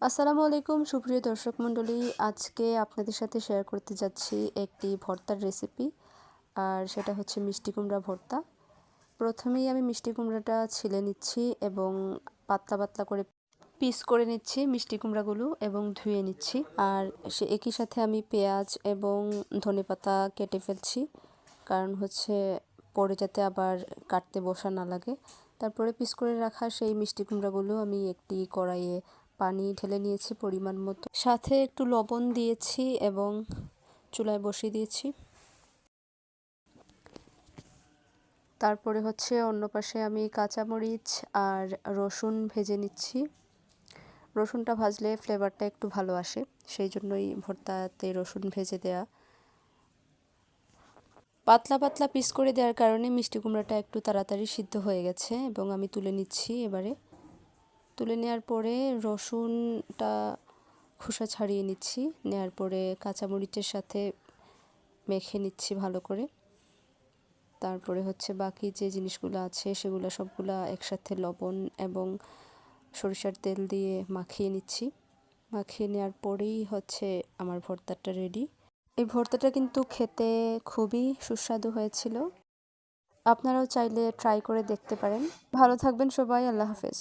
আসসালামু আলাইকুম সুপ্রিয় দর্শক মণ্ডলী, আজকে আপনাদের সাথে শেয়ার করতে যাচ্ছি একটি ভর্তার রেসিপি। আর সেটা হচ্ছে মিষ্টি কুমড়া ভর্তা। প্রথমেই আমি মিষ্টি কুমড়াটা ছিলে নিচ্ছি এবং পাতলা পাতলা করে পিস করে নিচ্ছি মিষ্টি কুমড়াগুলো এবং ধুয়ে নিচ্ছি। আর সে একই সাথে আমি পেঁয়াজ এবং ধনেপাতা কেটে ফেলছি, কারণ হচ্ছে পরে যাতে আবার কাটতে বসা না লাগে। তারপরে পিস করে রাখা সেই মিষ্টি কুমড়াগুলো আমি একটি কড়াইয়ে পানি ঢেলে নিয়েছি পরিমাণ মতো, সাথে একটু লবণ দিয়েছি এবং চুলায় বসিয়ে দিয়েছি। তারপরে হচ্ছে অন্য পাশে আমি কাঁচামরিচ আর রসুন ভেজে নিচ্ছি। রসুনটা ভাজলে ফ্লেভারটা একটু ভালো আসে, সেই জন্যই ভর্তাতে রসুন ভেজে দেয়া। পাতলা পাতলা পিস করে দেওয়ার কারণে মিষ্টি কুমড়াটা একটু তাড়াতাড়ি সিদ্ধ হয়ে গেছে এবং আমি তুলে নিচ্ছি। এবারে তুলে নেওয়ার পরে রসুনটা খোসা ছাড়িয়ে নিচ্ছি, নেওয়ার পরে কাঁচামরিচের সাথে মেখে নিচ্ছি ভালো করে। তারপরে হচ্ছে বাকি যে জিনিসগুলো আছে সেগুলো সবগুলা একসাথে লবণ এবং সরিষার তেল দিয়ে মাখিয়ে নিচ্ছি। মাখিয়ে নেওয়ার পরেই হচ্ছে আমার ভর্তাটা রেডি। এই ভর্তাটা কিন্তু খেতে খুবই সুস্বাদু হয়েছিল। আপনারাও চাইলে ট্রাই করে দেখতে পারেন। ভালো থাকবেন সবাই, আল্লাহ হাফেজ।